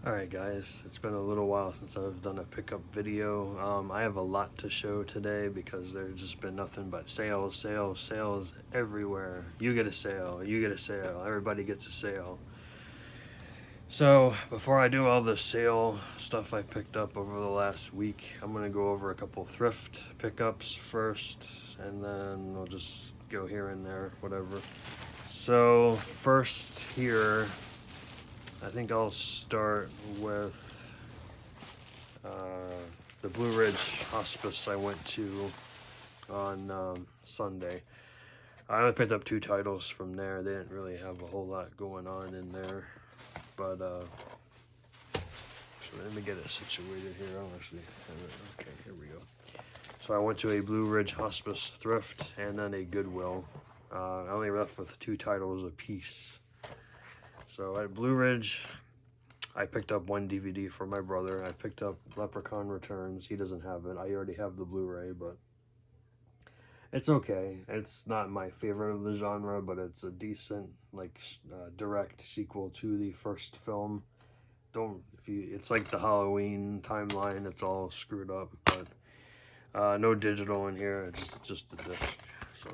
Alright guys, it's been a little while since I've done a pickup video. I have a lot to show today because there's just been nothing but sales, sales, sales everywhere. You get a sale, you get a sale, everybody gets a sale. So before I do all the sale stuff I picked up over the last week, I'm going to go over a couple thrift pickups first, and then we'll just go here and there, whatever. So first here, I think I'll start with the Blue Ridge Hospice I went to on Sunday. I only picked up 2 titles from there. They didn't really have a whole lot going on in there. But, so let me get it situated here. I'll actually have it. Okay, here we go. So I went to a Blue Ridge Hospice thrift and then a Goodwill. I only left with 2 titles apiece. So at Blue Ridge, I picked up 1 DVD for my brother. I picked up Leprechaun Returns. He doesn't have it. I already have the Blu-ray, but it's okay. It's not my favorite of the genre, but it's a decent, like, direct sequel to the first film. It's like the Halloween timeline. It's all screwed up, but no digital in here. It's just the disc. So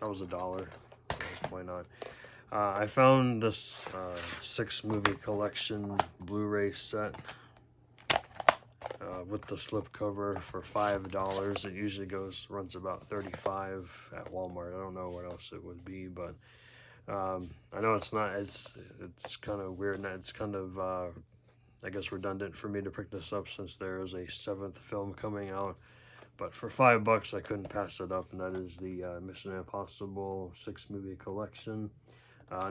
that was $1. Why not? I found this 6-movie collection Blu-ray set with the slipcover for $5. It usually runs about $35 at Walmart. I don't know what else it would be, but I know it's not. It's kind of weird. It's kind of I guess redundant for me to pick this up since there is a 7th film coming out. But for $5, I couldn't pass it up, and that is the Mission Impossible 6-movie collection.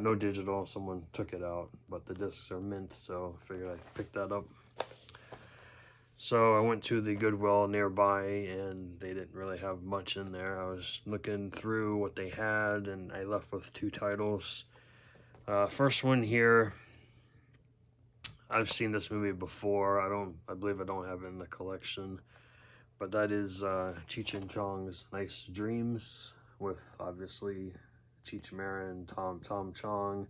No digital, someone took it out, but the discs are mint, so I figured I'd pick that up. So I went to the Goodwill nearby, and they didn't really have much in there. I was looking through what they had, and I left with 2 titles. First one here, I've seen this movie before. I believe I don't have it in the collection, but that is Cheech and Chong's Nice Dreams, with obviously Cheech Marin, Tom Chong,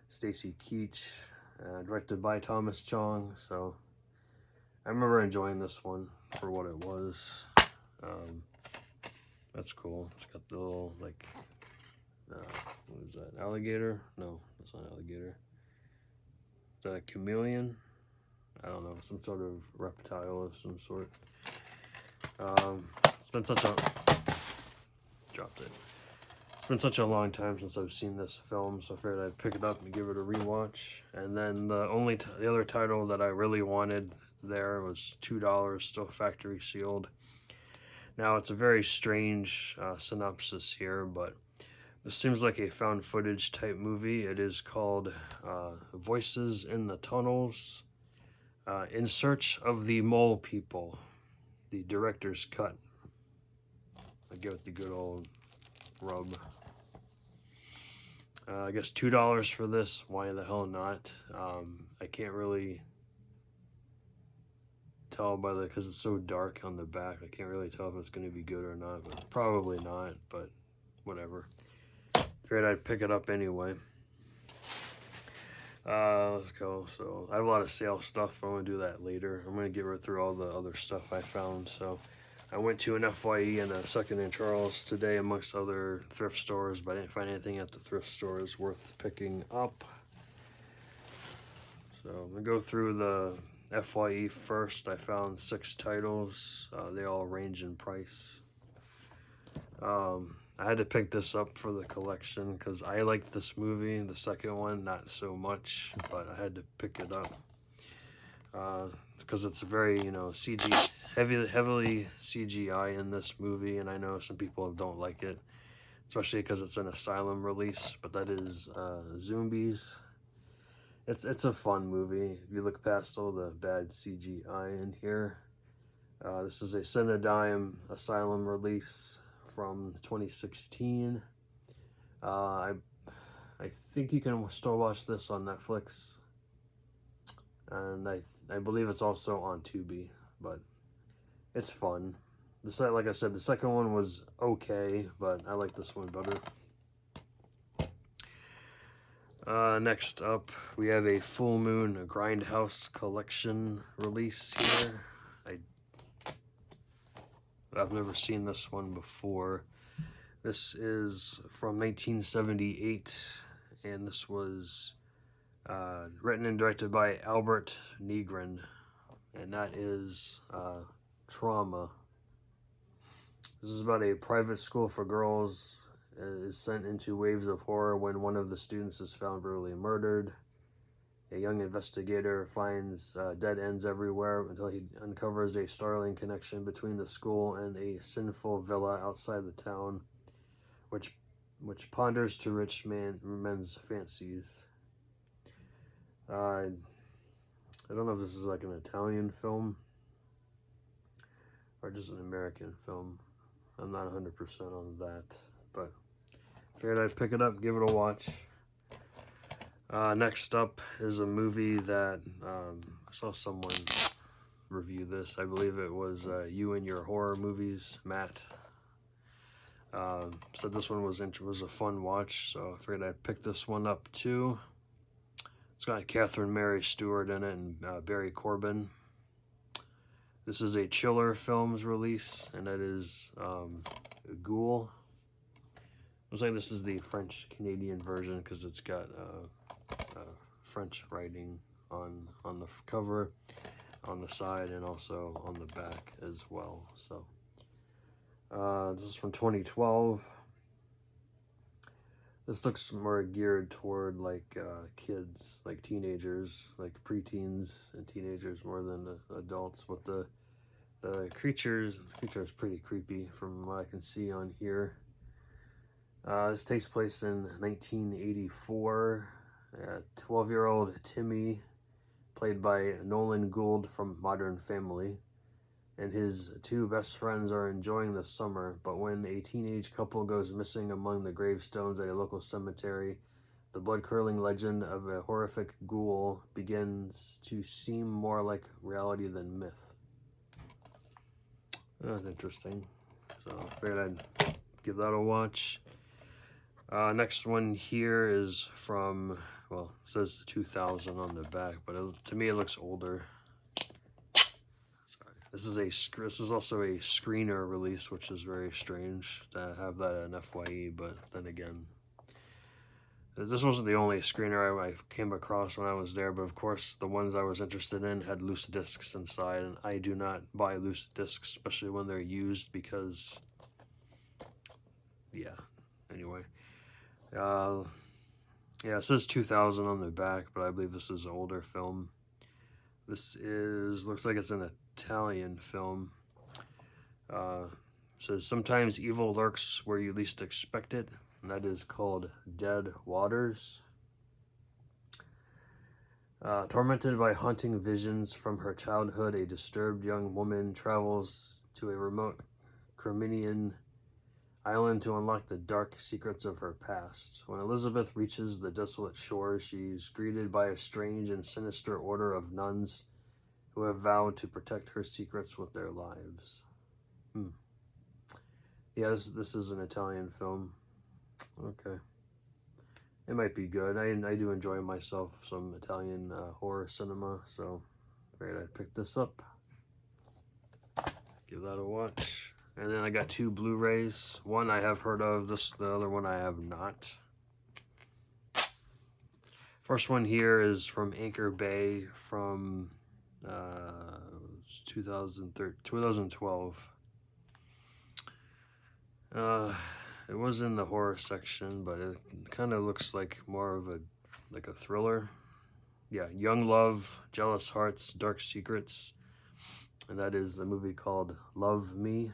Stacy Keach, directed by Thomas Chong. So I remember enjoying this one for what it was. That's cool. It's got the little, like, what is that, alligator? No, that's not alligator. Is that a chameleon? I don't know, some sort of reptile of some sort. It's been such a... Dropped it. It's been such a long time since I've seen this film, so I figured I'd pick it up and give it a rewatch. And then the other title that I really wanted there was $2, still factory sealed. Now, it's a very strange synopsis here, but this seems like a found footage type movie. It is called Voices in the Tunnels, In Search of the Mole People, the director's cut. I give it the good old rub. I guess $2 for this. Why the hell not? I can't really tell because it's so dark on the back. I can't really tell if it's going to be good or not, but probably not, but whatever. Figured I'd pick it up anyway. Let's go. So I have a lot of sale stuff, but I'm going to do that later. I'm going to get through all the other stuff I found. So I went to an FYE and a 2nd and Charles today, amongst other thrift stores, but I didn't find anything at the thrift stores worth picking up. So I'm going to go through the FYE first. I found 6 titles. They all range in price. I had to pick this up for the collection because I liked this movie. The second one, not so much, but I had to pick it up because it's very, heavily CGI in this movie, and I know some people don't like it, especially because it's an Asylum release. But that is Zoomies. It's a fun movie if you look past all the bad CGI in here. This is a Cinedime Asylum release from 2016. I think you can still watch this on Netflix, and I believe it's also on Tubi, but it's fun. Like I said, the second one was okay, but I like this one better. Next up, we have a Full Moon Grindhouse collection release here. I've never seen this one before. This is from 1978, and this was written and directed by Albert Negrin, and that is Trauma. This is about a private school for girls is sent into waves of horror when one of the students is found brutally murdered. A young investigator finds dead ends everywhere until he uncovers a startling connection between the school and a sinful villa outside the town, which ponders to rich men's fancies. I don't know if this is like an Italian film or just an American film. I'm not 100% on that, but figured I'd pick it up, give it a watch. Next up is a movie that I saw someone review this. I believe it was You and Your Horror Movies, Matt. Said this one was a fun watch, so I figured I'd pick this one up too. It's got Catherine Mary Stewart in it and Barry Corbin. This is a Chiller Films release, and that is Ghoul. Looks like this is the French-Canadian version because it's got French writing on the cover, on the side, and also on the back as well. So this is from 2012. This looks more geared toward like kids, like teenagers, like preteens and teenagers more than the adults. But the creature is pretty creepy from what I can see on here. This takes place in 1984. 12-year-old Timmy, played by Nolan Gould from Modern Family, and his two best friends are enjoying the summer, but when a teenage couple goes missing among the gravestones at a local cemetery, the blood-curdling legend of a horrific ghoul begins to seem more like reality than myth. That's interesting. So I figured I'd give that a watch. Next one here is from, well, it says 2000 on the back, but to me it looks older. Sorry. This is also a screener release, which is very strange to have that in FYE, but then again, this wasn't the only screener I came across when I was there, but of course the ones I was interested in had loose discs inside, and I do not buy loose discs, especially when they're used, because, yeah, anyway. Yeah, it says 2000 on the back, but I believe this is an older film. This looks like it's an Italian film. Says, sometimes evil lurks where you least expect it, and that is called Dead Waters. Tormented by haunting visions from her childhood, a disturbed young woman travels to a remote Crimean island to unlock the dark secrets of her past. When Elizabeth reaches the desolate shore, she's greeted by a strange and sinister order of nuns who have vowed to protect her secrets with their lives. Yeah, this is an Italian film. Okay. It might be good. I do enjoy myself some Italian horror cinema, so figured I'd pick this up. Give that a watch. And then I got two Blu-rays. One I have heard of, the other one I have not. First one here is from Anchor Bay from 2012. It was in the horror section, but it kind of looks like more of a thriller. Yeah, Young Love, Jealous Hearts, Dark Secrets, and that is a movie called Love Me.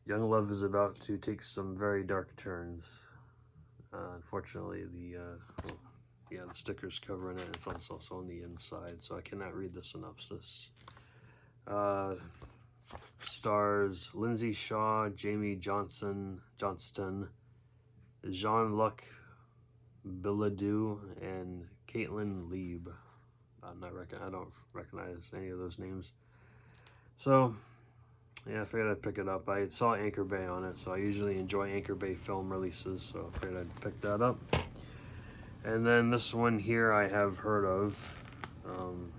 Young Love is about to take some very dark turns. Unfortunately, the sticker's covering it. It's also on the inside, so I cannot read the synopsis. Stars Lindsay Shaw, Jamie Johnston, Jean-Luc Bilodeau, and Caitlin Lieb. I don't recognize any of those names. So, yeah, I figured I'd pick it up. I saw Anchor Bay on it, so I usually enjoy Anchor Bay film releases, so I figured I'd pick that up. And then this one here I have heard of. I'm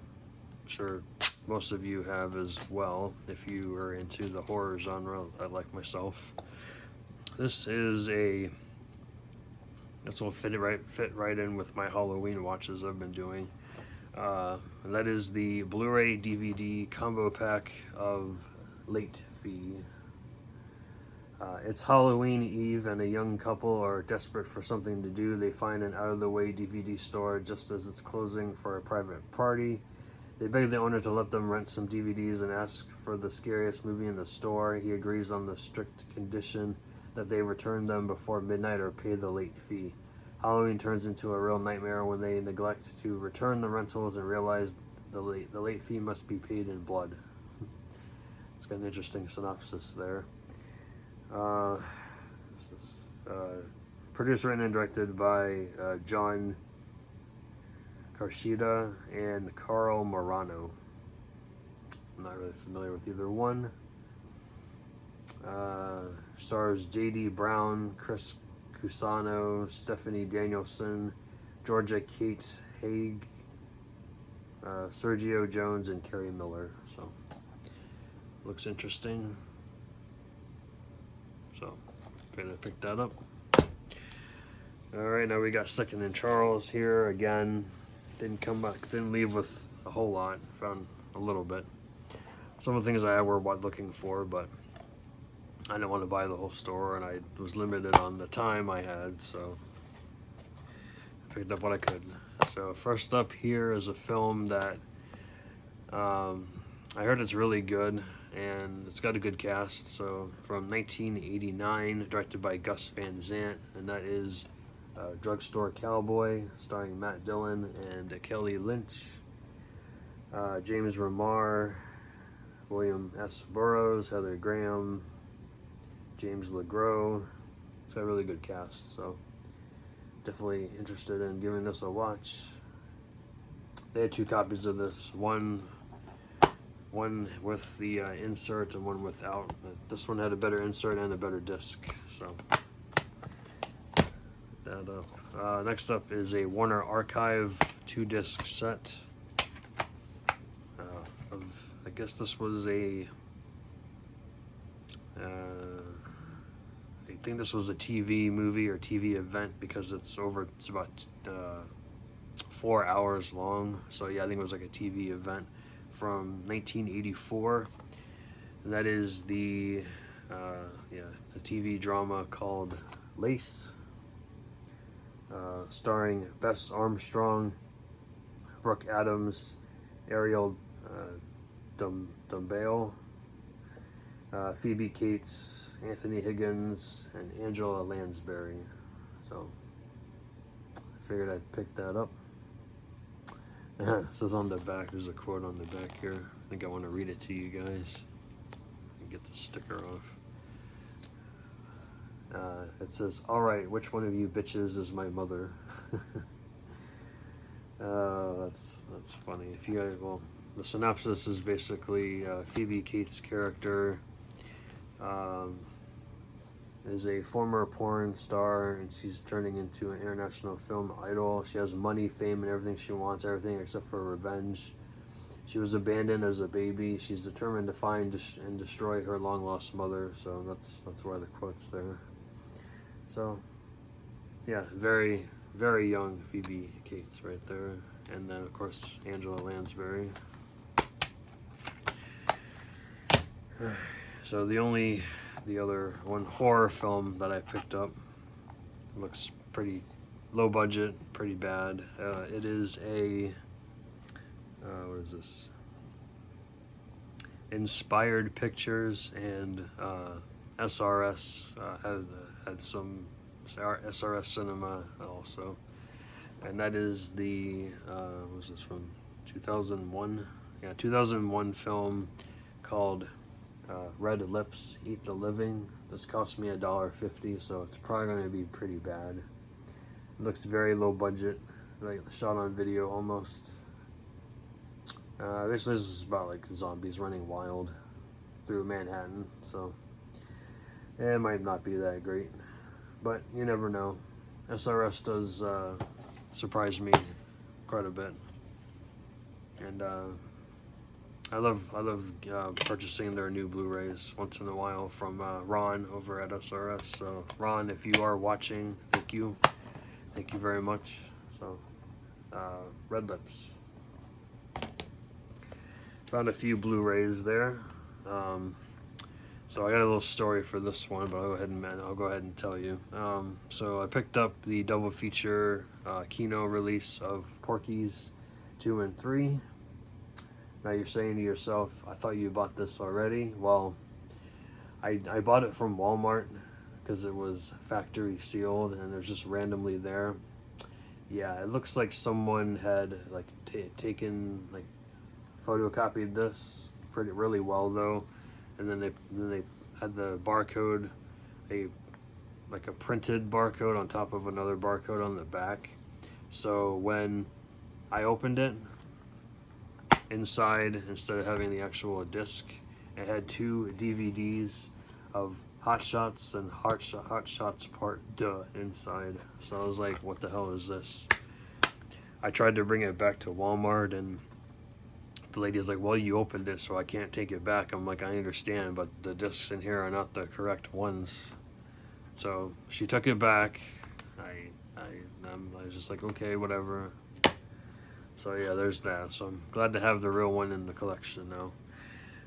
sure most of you have as well, if you are into the horror genre, like myself. This will fit right in with my Halloween watches I've been doing. And that is the Blu-ray DVD combo pack of Late Fee. It's Halloween Eve and a young couple are desperate for something to do. They find an out-of-the-way DVD store just as it's closing for a private party. They beg the owner to let them rent some DVDs and ask for the scariest movie in the store. He agrees on the strict condition that they return them before midnight or pay the late fee. Halloween turns into a real nightmare when they neglect to return the rentals and realize the late fee must be paid in blood. It's got an interesting synopsis there. Produced, written, and directed by John Carshida and Carl Morano. I'm not really familiar with either one. Stars J.D. Brown, Chris Cusano, Stephanie Danielson, Georgia Kate Haig, Sergio Jones, and Carrie Miller. So, looks interesting. So, gonna pick that up. Alright, now we got Second and Charles here again. Didn't leave with a whole lot. Found a little bit. Some of the things I were looking for, but I didn't want to buy the whole store, and I was limited on the time I had, so I picked up what I could. So first up here is a film that I heard it's really good, and it's got a good cast. So from 1989, directed by Gus Van Sant, and that is Drugstore Cowboy, starring Matt Dillon and Kelly Lynch, James Remar, William S. Burroughs, Heather Graham, James LeGros. It's got a really good cast, so definitely interested in giving this a watch. They had 2 copies of this, one with the insert and one without. This one had a better insert and a better disc, so that up. Next up is a Warner Archive 2-disc set of, I guess this was I think this was a TV movie or TV event, because it's about 4 hours long. So yeah, I think it was like a TV event from 1984, and that is the TV drama called Lace, starring Bess Armstrong, Brooke Adams, Ariel Dumbale, Phoebe Cates, Anthony Higgins, and Angela Lansbury. So I figured I'd pick that up. It says on the back, there's a quote on the back here. I think I want to read it to you guys and get the sticker off. It says, "Alright, which one of you bitches is my mother?" That's funny. If you guys, well, the synopsis is basically Phoebe Cates' character is a former porn star, and she's turning into an international film idol. She has money, fame, and everything she wants, everything except for revenge. She was abandoned as a baby. She's determined to find and destroy her long-lost mother. So that's why the quote's there. So, yeah, very, very young Phoebe Cates right there. And then, of course, Angela Lansbury. So the other one horror film that I picked up looks pretty low budget, pretty bad. It is a what is this? Inspired Pictures and SRS had some SRS Cinema also, and that is the what was this from 2001? Yeah, 2001 film called Red Lips Eat the Living. This cost me $1.50, so it's probably going to be pretty bad. It looks very low budget, like shot on video almost. Basically, this is about like zombies running wild. through Manhattan, so it might not be that great, but you never know. SRS does surprise me quite a bit, and I love purchasing their new Blu-rays once in a while from Ron over at SRS. So Ron, if you are watching, thank you very much. So Red Lips, found a few Blu-rays there. So I got a little story for this one, but I'll go ahead and tell you. So I picked up the double feature Kino release of Porkys 2 and 3. Now you're saying to yourself, I thought you bought this already. Well, I bought it from Walmart because it was factory sealed and it was just randomly there. Yeah, it looks like someone had like photocopied this really well though, and then they had the barcode, a printed barcode on top of another barcode on the back. So when I opened it, inside, instead of having the actual disc, it had 2 DVDs of Hot Shots and Hot Shots Part 2 inside. So I was like, what the hell is this? I tried to bring it back to Walmart, and the lady was like, well, you opened it, so I can't take it back. I'm like, I understand, but the discs in here are not the correct ones. So she took it back. I was just like, okay, whatever. So yeah, there's that. So I'm glad to have the real one in the collection now.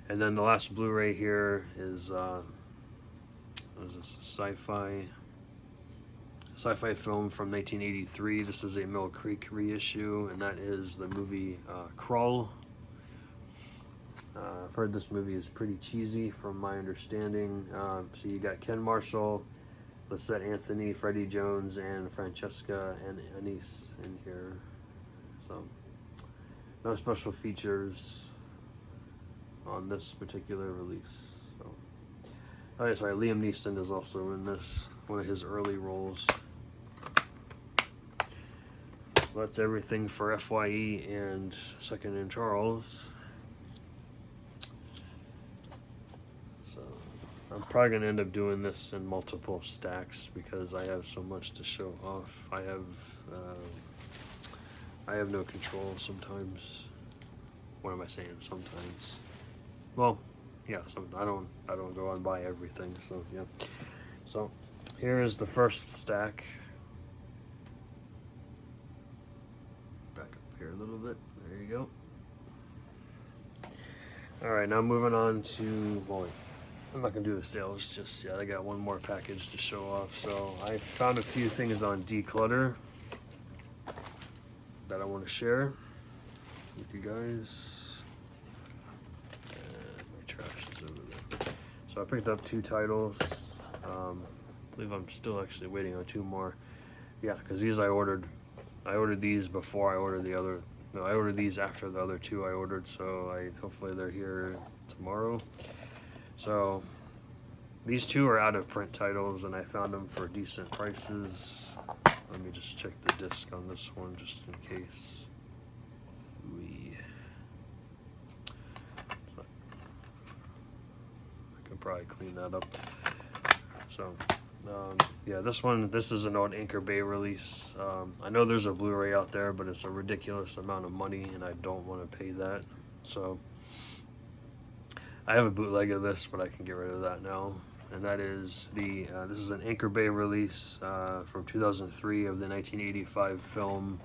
And then the last Blu-ray here is what is this? Sci-fi film from 1983. This is a Mill Creek reissue, and that is the movie Crawl. I've heard this movie is pretty cheesy from my understanding. So you got Ken Marshall, Lisette Anthony, Freddie Jones, and Francesca and Anise in here. So no special features on this particular release. So, oh, sorry, Liam Neeson is also in this, one of his early roles. So that's everything for FYE and Second and Charles. So I'm probably going to end up doing this in multiple stacks because I have so much to show off. I have no control sometimes. What am I saying? Sometimes. Well, yeah. I don't go and buy everything. So yeah. So here is the first stack. Back up here a little bit. There you go. All right. Now moving on to, well, I'm not gonna do the sales just yet. I got one more package to show off. So I found a few things on Declutter that I want to share with you guys. And my trash is over there. So I picked up 2 titles. I believe I'm still actually waiting on 2 more. Yeah, because these I ordered these before I ordered the other. No, I ordered these after the other 2 I ordered. So hopefully they're here tomorrow. So these 2 are out of print titles, and I found them for decent prices. Let me just check the disc on this one just in case. I could probably clean that up. So, yeah, this is an old Anchor Bay release. I know there's a Blu-ray out there, but it's a ridiculous amount of money, and I don't want to pay that. So, I have a bootleg of this, but I can get rid of that now. And that is this is an Anchor Bay release from 2003 of the 1985 film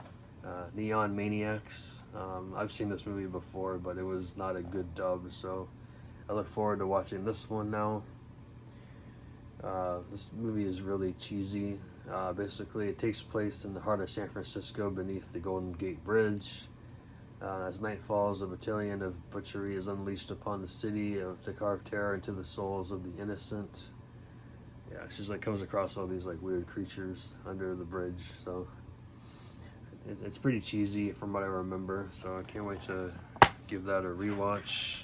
Neon Maniacs. I've seen this movie before, but it was not a good dub, so I look forward to watching this one now. This movie is really cheesy. Basically, it takes place in the heart of San Francisco beneath the Golden Gate Bridge. As night falls, a battalion of butchery is unleashed upon the city to carve terror into the souls of the innocent. Yeah, she's comes across all these weird creatures under the bridge, so it's pretty cheesy from what I remember. So I can't wait to give that a rewatch.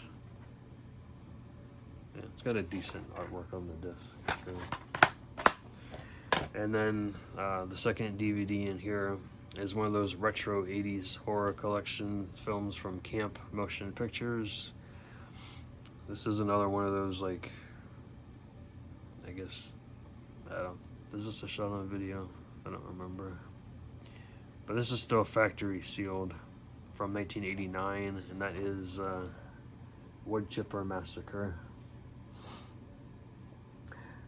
Yeah, it's got a decent artwork on the disc. So. And then the second DVD in here is one of those retro 80s horror collection films from Camp Motion Pictures. this is another one of those, like, I guess, I don't, is this a shot on video? I don't remember. But this is still factory sealed from 1989, and that is Wood Chipper Massacre.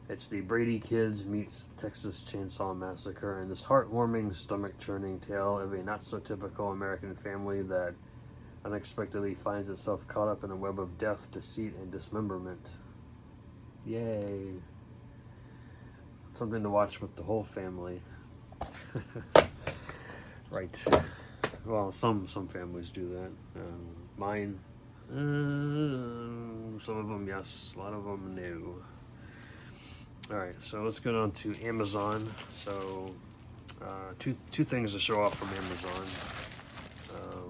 It's the Brady Kids meets Texas Chainsaw Massacre, and this heartwarming, stomach-churning tale of a not-so-typical American family that unexpectedly finds itself caught up in a web of death, deceit, and dismemberment. Yay. Something to watch with the whole family. Right. Well, some families do that. Mine, some of them, yes. A lot of them, no. Alright, so let's go on to Amazon. So, two things to show off from Amazon.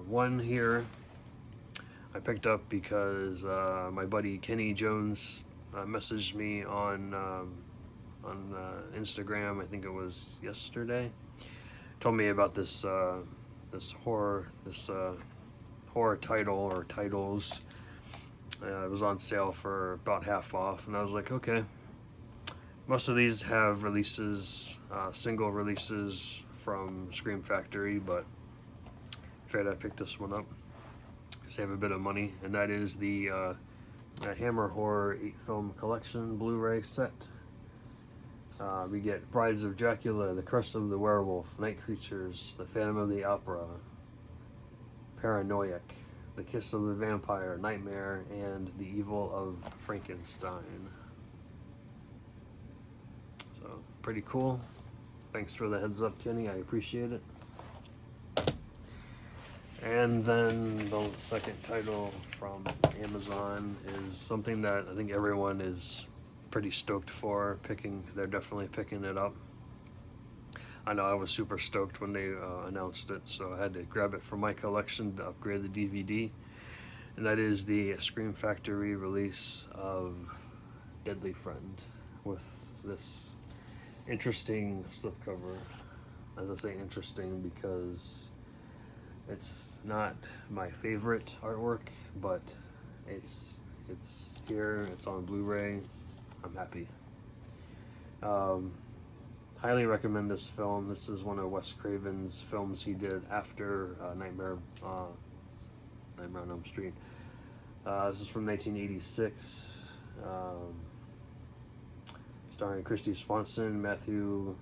One here, I picked up because my buddy Kenny Jones messaged me on Instagram. I think it was yesterday. Told me about this horror title or titles. It was on sale for about half off, and I was like, okay. Most of these have releases, single releases from Scream Factory, but figured I picked this one up, save a bit of money, and that is the Hammer Horror 8-film collection Blu-ray set. We get Brides of Dracula, The Curse of the Werewolf, Night Creatures, The Phantom of the Opera, Paranoiac, The Kiss of the Vampire, Nightmare, and The Evil of Frankenstein. So, pretty cool. Thanks for the heads up, Kenny. I appreciate it. And then the second title from Amazon is something that I think everyone is pretty stoked for picking. They're definitely picking it up. I know I was super stoked when they announced it, so I had to grab it for my collection to upgrade the DVD. And that is the Scream Factory release of Deadly Friend with this interesting slipcover. As I say interesting because it's not my favorite artwork, but it's here, it's on Blu-ray. I'm happy. Highly recommend this film. This is one of Wes Craven's films he did after Nightmare on Elm Street. This is from 1986. Starring Christy Swanson, Matthew,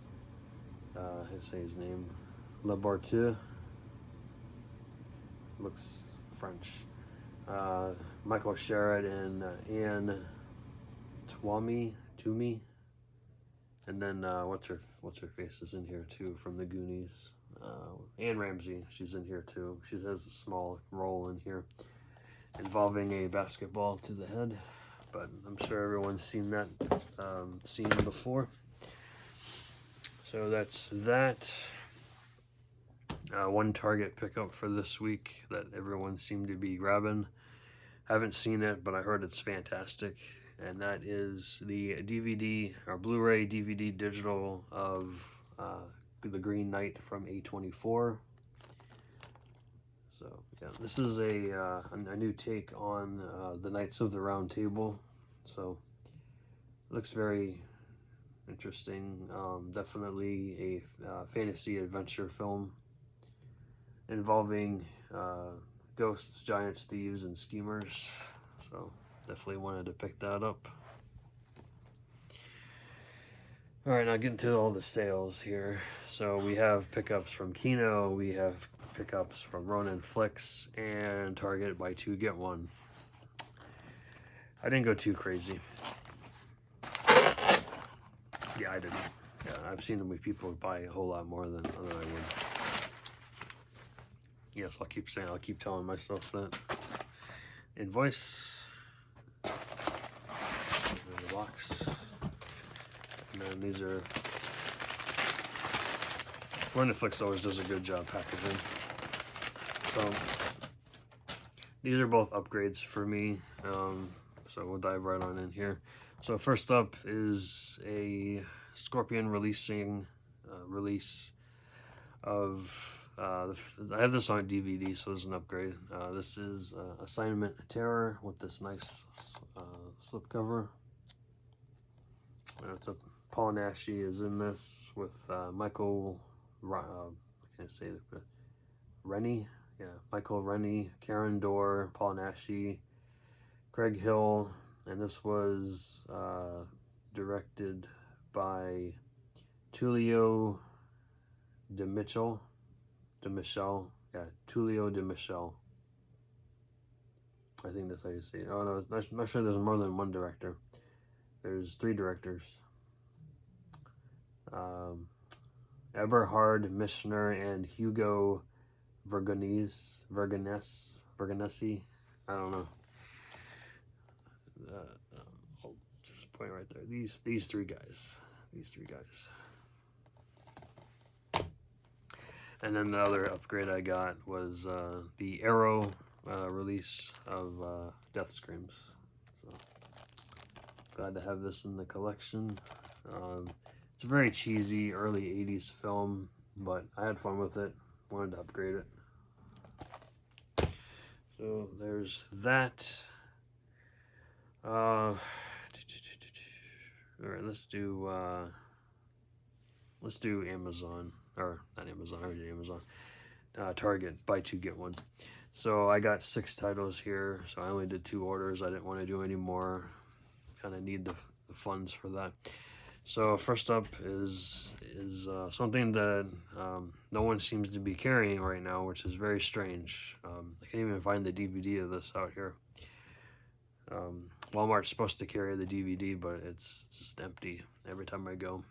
I say his name, Laborteux. Looks French. Michael Sherritt and Anne Toomey. And then what's her face is in here too from the Goonies. Anne Ramsey, she's in here too. She has a small role in here involving a basketball to the head, but I'm sure everyone's seen that scene before. So that's that. One Target pickup for this week that everyone seemed to be grabbing. Haven't seen it, but I heard it's fantastic. And that is the DVD or Blu-ray DVD digital of The Green Knight from A24. So yeah, this is a new take on the Knights of the Round Table. So it looks very interesting. Definitely a fantasy adventure film involving ghosts, giants, thieves, and schemers. So definitely wanted to pick that up. Alright, now getting to all the sales here. So we have pickups from Kino, we have pickups from Ronin Flicks, and Target buy two, get one. I didn't go too crazy. Yeah, I didn't. Yeah, I've seen people buy a whole lot more than I would. Yes, I'll keep telling myself that. Invoice. And the box. And then these are... Netflix always does a good job packaging. So, these are both upgrades for me. So we'll dive right on in here. So first up is a Scorpion release of I have this on DVD, so it's an upgrade. This is Assignment Terror with this nice slipcover. It's a Paul Naschy is in this with Michael. I can't say it, but Rennie. Yeah, Michael Rennie, Karen Dorr, Paul Naschy, Craig Hill, and this was directed by Tullio De Michel. Yeah, Tullio De Michel. I think that's how you say it. Oh no, I'm not sure there's more than one director. There's 3 directors. Eberhard Mischner and Hugo Vergonesi. I don't know. I'll just point right there. These 3 guys. These 3 guys. And then the other upgrade I got was the Arrow release of Death Screams. So glad to have this in the collection. It's a very cheesy early 80s film, but I had fun with it. Wanted to upgrade it. So there's that. All right, let's do Amazon, or not Amazon, already Amazon. Target, buy 2 get 1. So I got 6 titles here, so I only did 2 orders. I didn't want to do any more. Kind of need the funds for that. So first up is something that no one seems to be carrying right now, which is very strange. I can't even find the DVD of this out here. Walmart's supposed to carry the DVD, but it's just empty every time I go.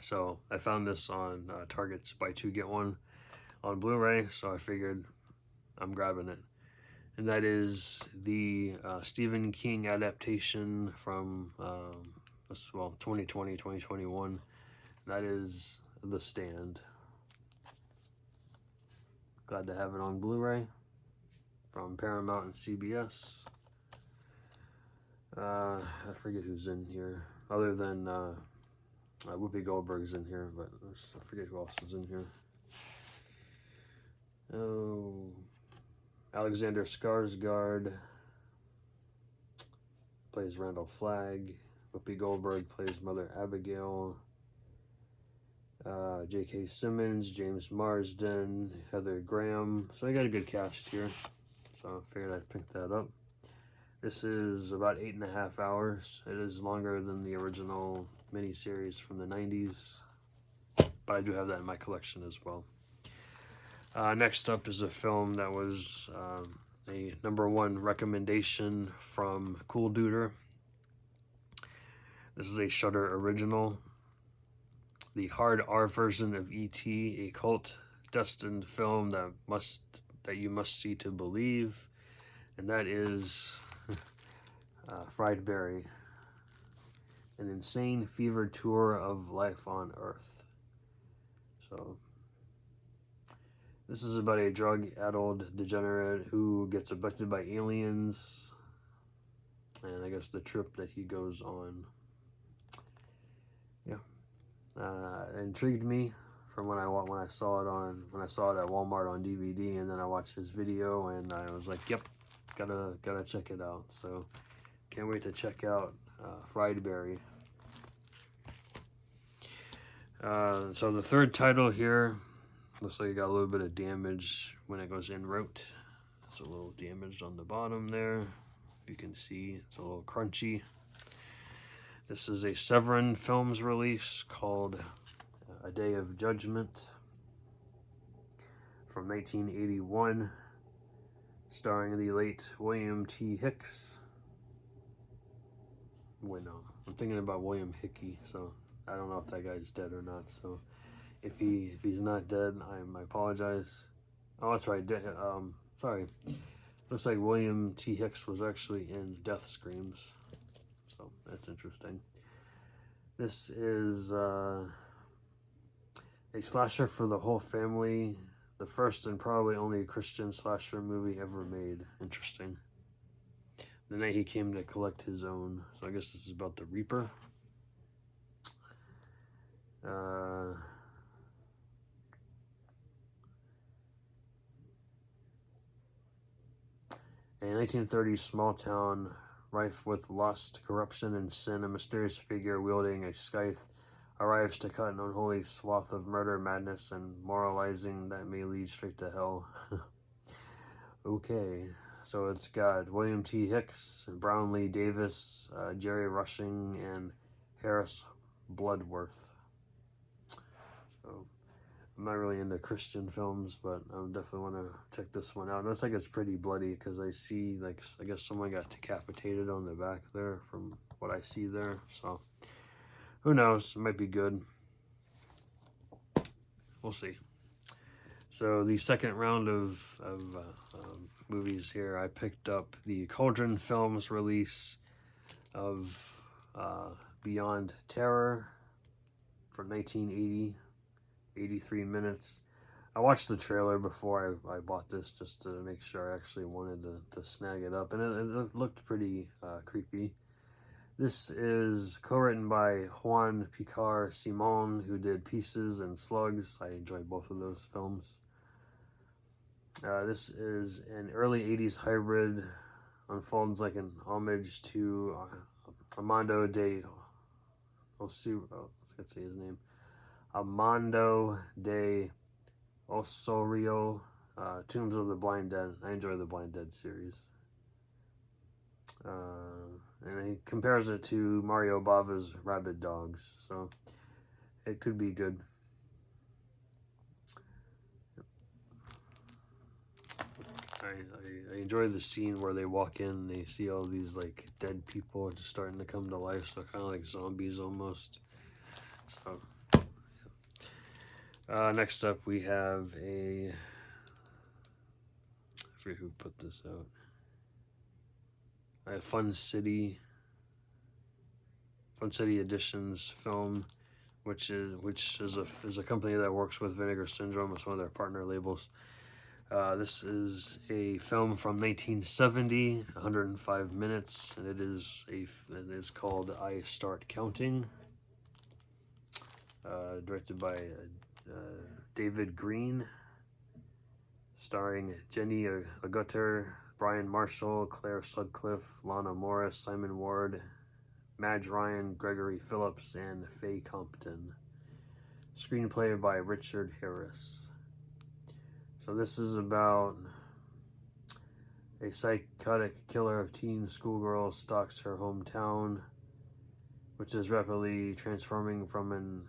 So I found this on Target's buy 2 get 1 on Blu-ray, so I figured I'm grabbing it. And that is the Stephen King adaptation from 2020, 2021. That is The Stand. Glad to have it on Blu-ray from Paramount and CBS. I forget who's in here, other than Whoopi Goldberg's in here, but I forget who else is in here. Oh, Alexander Skarsgård plays Randall Flagg. Whoopi Goldberg plays Mother Abigail. J.K. Simmons, James Marsden, Heather Graham. So I got a good cast here. So I figured I'd pick that up. This is about 8.5 hours. It is longer than the original miniseries from the 90s, but I do have that in my collection as well. Next up is a film that was a #1 recommendation from Cool Duder. This is a Shudder original. The hard R version of E.T., a cult destined film that you must see to believe, and that is Fried Berry, an insane fever tour of life on Earth. So this is about a drug-addled degenerate who gets abducted by aliens, and I guess the trip that he goes on. Yeah, it intrigued me from when I saw it at Walmart on DVD, and then I watched his video, and I was like, yep, gotta check it out. So can't wait to check out Fried Berry. So the third title here looks like it got a little bit of damage when it goes en route. It's a little damaged on the bottom there. If you can see, it's a little crunchy. This is a Severin Films release called A Day of Judgment from 1981, starring the late William T. Hicks. Wait, no, I'm thinking about William Hickey, so I don't know if that guy's dead or not. So if he's not dead, I apologize. Oh, that's right. Sorry. Looks like William T. Hicks was actually in Death Screams, so that's interesting. This is a slasher for the whole family. The first and probably only Christian slasher movie ever made. Interesting. The night he came to collect his own. So I guess this is about the Reaper. A 1930s small town rife with lust, corruption, and sin, a mysterious figure wielding a scythe arrives to cut an unholy swath of murder, madness, and moralizing that may lead straight to hell. Okay, so it's got William T. Hicks, Brownlee Davis, Jerry Rushing, and Harris Bloodworth. So I'm not really into Christian films, but I definitely want to check this one out. It looks like it's pretty bloody because I see, like, I guess someone got decapitated on the back there from what I see there. So who knows? It might be good. We'll see. So the second round of movies here, I picked up the Cauldron Films release of Beyond Terror from 1980, 83 minutes. I watched the trailer before I bought this just to make sure I actually wanted to snag it up, and it looked pretty creepy. This is co-written by Juan Picar Simon, who did Pieces and Slugs. I enjoyed both of those films. This is an early 80s hybrid, unfolds like an homage to Armando de Osorio, let's say his name, Armando de Osorio, Tombs of the Blind Dead. I enjoy the Blind Dead series. And he compares it to Mario Bava's Rabid Dogs, so it could be good. I enjoy the scene where they walk in and they see all these like dead people just starting to come to life, so kind of like zombies almost. So next up we have I forget who put this out. Fun City Editions film, which is a company that works with Vinegar Syndrome. It's one of their partner labels. This is a film from 1970, 105 minutes, and it is called I Start Counting. Directed by David Green, starring Jenny Agutter, Brian Marshall, Claire Sutcliffe, Lana Morris, Simon Ward, Madge Ryan, Gregory Phillips, and Faye Compton. Screenplay by Richard Harris. So this is about a psychotic killer of teen schoolgirls stalks her hometown, which is rapidly transforming from an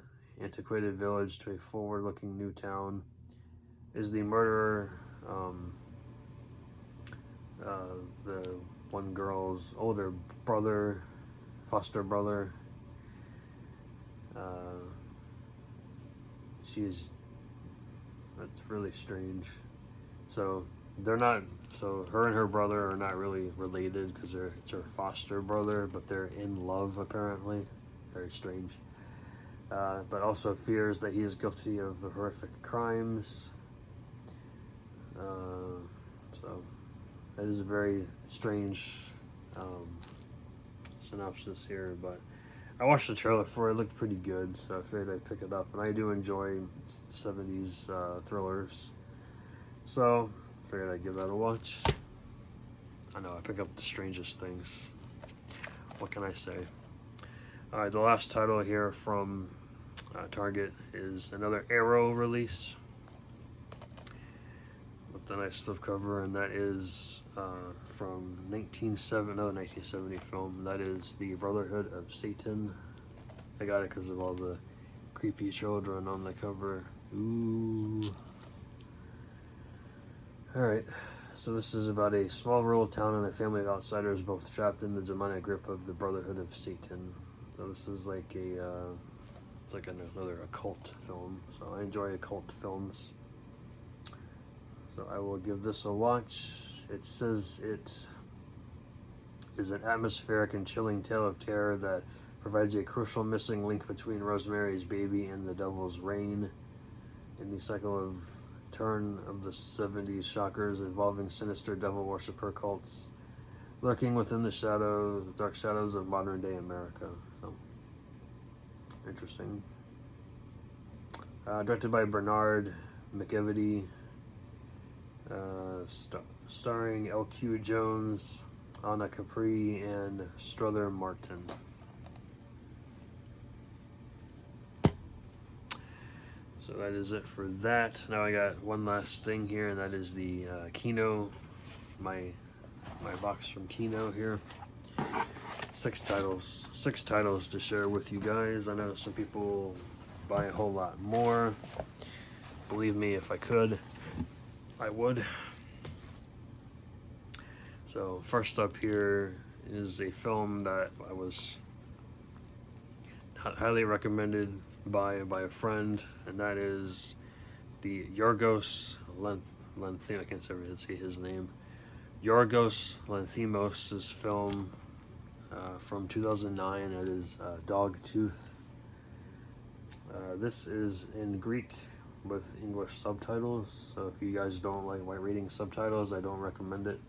antiquated village to a forward-looking new town. Is the murderer the one girl's older brother, foster brother? That's really strange. So her and her brother are not really related because it's her foster brother, but they're in love apparently. Very strange. But also fears that he is guilty of the horrific crimes. So that is a very strange synopsis here, but I watched the trailer for it. It looked pretty good, so I figured I'd pick it up. And I do enjoy 70s thrillers, so I figured I'd give that a watch. I know, I pick up the strangest things. What can I say? Alright, the last title here from Target is another Arrow release with the nice slipcover, and that is from another 1970 film. That is the Brotherhood of Satan. I got it because of all the creepy children on the cover. Ooh. Alright, so this is about a small rural town and a family of outsiders both trapped in the demonic grip of the Brotherhood of Satan. So this is like it's like another occult film. So I enjoy occult films. So I will give this a watch. It says it is an atmospheric and chilling tale of terror that provides a crucial missing link between Rosemary's Baby and The Devil's Reign in the cycle of turn of the 70s shockers involving sinister devil worshiper cults lurking within the dark shadows of modern day America. So interesting. Directed by Bernard McEvedy. starring L.Q. Jones, Anna Capri, and Strother Martin. So that is it for that. Now I got one last thing here, and that is the Kino, my box from Kino here. 6 titles to share with you guys. I know some people buy a whole lot more. Believe me, if I could, I would. So first up here is a film that I was highly recommended by a friend, and that is the Yorgos Lanthimos. I can't say his name. Yorgos Lanthimos' film from 2009. It is Dogtooth. This is in Greek with English subtitles, so if you guys don't like reading subtitles, I don't recommend it.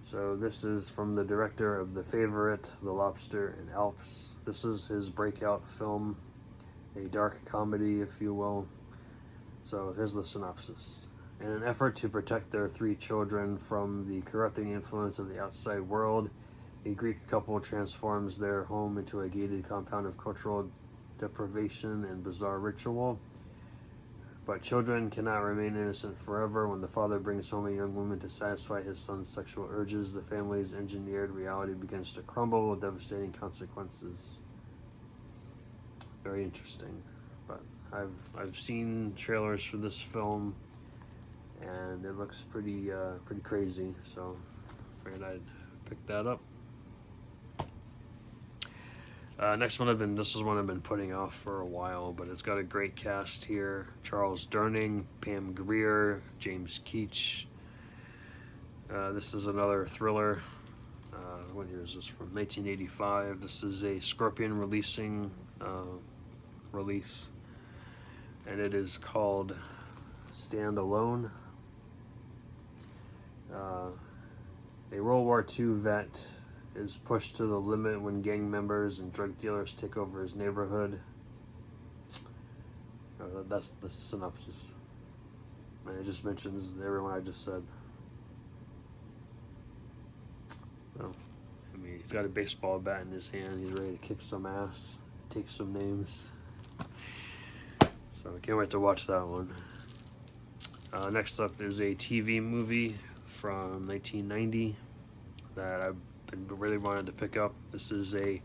So this is from the director of The Favorite, The Lobster, and Alps. This is his breakout film, a dark comedy, if you will. So here's the synopsis. In an effort to protect their 3 children from the corrupting influence of the outside world, a Greek couple transforms their home into a gated compound of cultural deprivation and bizarre ritual. But children cannot remain innocent forever. When the father brings home a young woman to satisfy his son's sexual urges, the family's engineered reality begins to crumble with devastating consequences. Very interesting. But I've seen trailers for this film, and it looks pretty crazy. So I figured I'd pick that up. Next one this is one I've been putting off for a while, but it's got a great cast here. Charles Durning, Pam Grier, James Keach. This is another thriller. What year is this from? 1985. This is a Scorpion release, and it is called Stand Alone. A World War II vet is pushed to the limit when gang members and drug dealers take over his neighborhood. That's the synopsis. And it just mentions everyone I just said. So, I mean, he's got a baseball bat in his hand. He's ready to kick some ass, take some names. So I can't wait to watch that one. Next up is a TV movie from 1990 that I've really wanted to pick up. This is a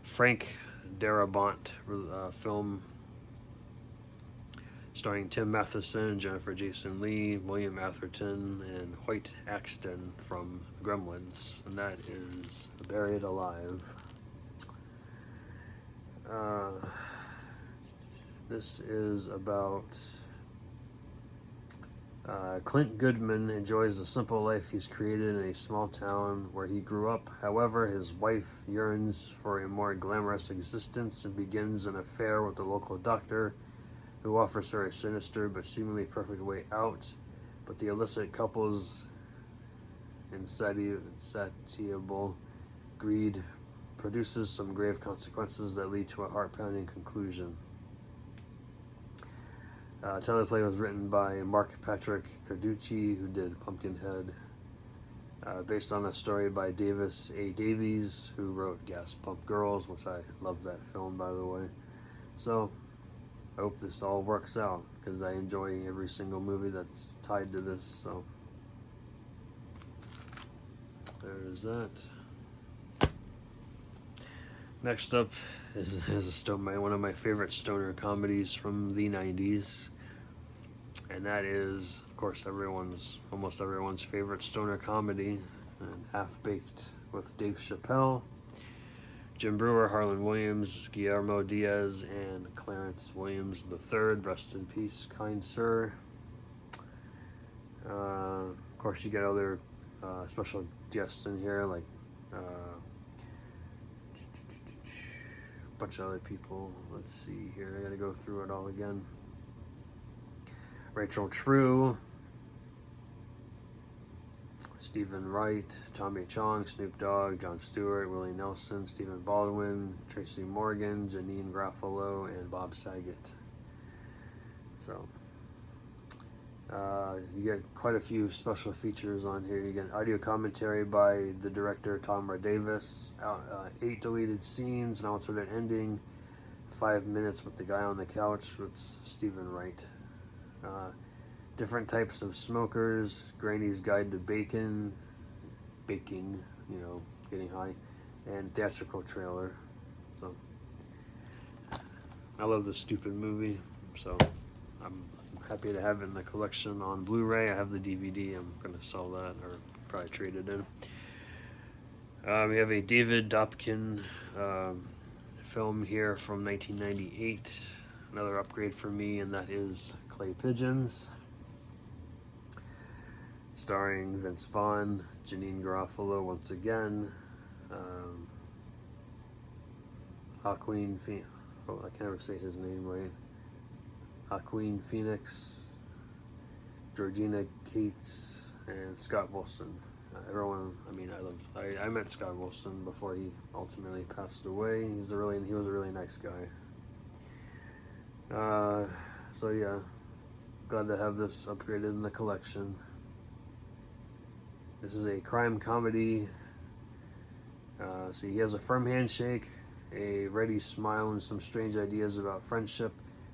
Frank Darabont film starring Tim Matheson, Jennifer Jason Leigh, William Atherton, and Hoyt Axton from Gremlins, and that is Buried Alive. This is about Clint Goodman enjoys the simple life he's created in a small town where he grew up. However, his wife yearns for a more glamorous existence and begins an affair with the local doctor, who offers her a sinister but seemingly perfect way out. But the illicit couple's insatiable greed produces some grave consequences that lead to a heart-pounding conclusion. Teleplay was written by Mark Patrick Carducci, who did Pumpkinhead, based on a story by Davis A. Davies, who wrote Gas Pump Girls, which I love that film, by the way. So I hope this all works out, because I enjoy every single movie that's tied to this. So there's that. Next up is one of my favorite stoner comedies from the 90s. And that is, of course, almost everyone's favorite stoner comedy, Half-Baked, with Dave Chappelle, Jim Brewer, Harlan Williams, Guillermo Diaz, and Clarence Williams III. Rest in peace, kind sir. Of course, you get other special guests in here, like a bunch of other people. Let's see here. I gotta go through it all again. Rachel True, Stephen Wright, Tommy Chong, Snoop Dogg, Jon Stewart, Willie Nelson, Stephen Baldwin, Tracy Morgan, Janine Garofalo, and Bob Saget. So, You get quite a few special features on here. You get audio commentary by the director Tom Davis, 8 deleted scenes, an alternate ending, 5 minutes with the guy on the couch with Stephen Wright. Different types of smokers, Granny's Guide to Baking, you know, getting high, and theatrical trailer. So I love this stupid movie, so I'm happy to have it in the collection on Blu-ray. I have the DVD. I'm going to sell that or probably trade it in. We have a David Dobkin film here from 1998. Another upgrade for me, and that is Clay Pigeons. Starring Vince Vaughn, Janine Garofalo once again, Joaquin Phoenix. Oh, I can never say his name right. Joaquin Phoenix, Georgina Cates, and Scott Wilson. Everyone, I mean, I met Scott Wilson before he ultimately passed away. He was a really nice guy. So yeah, glad to have this upgraded in the collection. This is a crime comedy. So he has a firm handshake, a ready smile, and some strange ideas about friendship.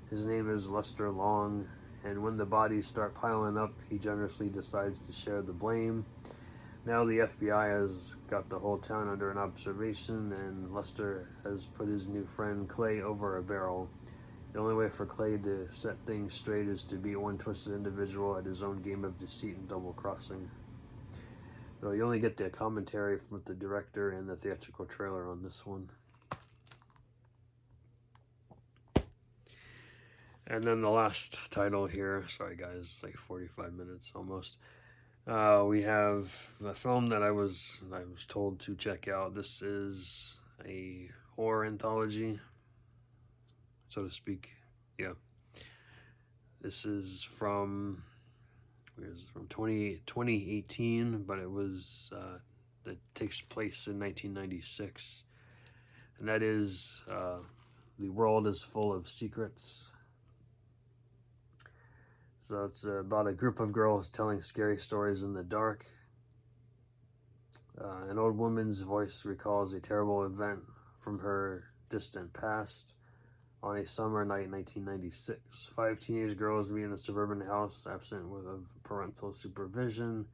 His name is Lester Long, and when the bodies start piling up, he generously decides to share the blame. Now the FBI has got the whole town under an observation, and Lester has put his new friend Clay over a barrel. The only way for Clay to set things straight is to beat one twisted individual at his own game of deceit and double-crossing. So you only get the commentary from the director and the theatrical trailer on this one. And then the last title here, sorry guys, it's like 45 minutes almost. We have a film that I was told to check out. This is a horror anthology, so to speak. Yeah. This is from 2018, but it was that takes place in 1996, and that is The World is Full of Secrets. So it's about a group of girls telling scary stories in the dark. An old woman's voice recalls a terrible event from her distant past. On a summer night in 1996, 5 teenage girls meet in a suburban house, absent of parental supervision.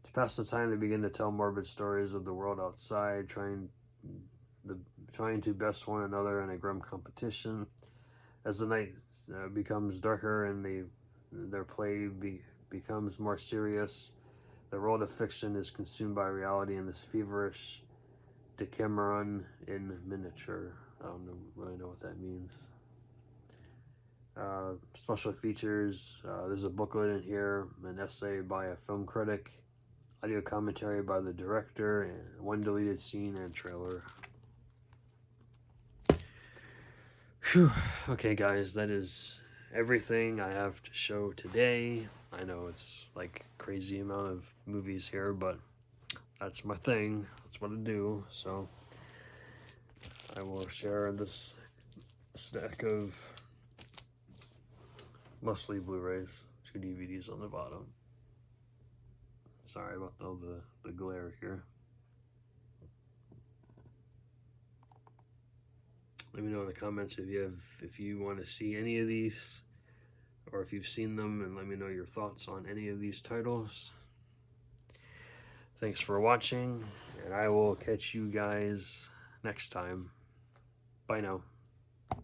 To pass the time, they begin to tell morbid stories of the world outside, trying to best one another in a grim competition. As the night becomes darker and their play becomes more serious, the world of fiction is consumed by reality in this feverish Decameron in miniature. I don't really know what that means. Special features, there's a booklet in here, an essay by a film critic, audio commentary by the director, and 1 deleted scene and trailer. Whew. Okay guys, that is everything I have to show today. I know it's like crazy amount of movies here, but that's my thing. That's what I do. So I will share this stack of mostly Blu-rays, 2 DVDs on the bottom. Sorry about all the glare here. Let me know in the comments if you want to see any of these, or if you've seen them, and let me know your thoughts on any of these titles. Thanks for watching, and I will catch you guys next time. Bye now.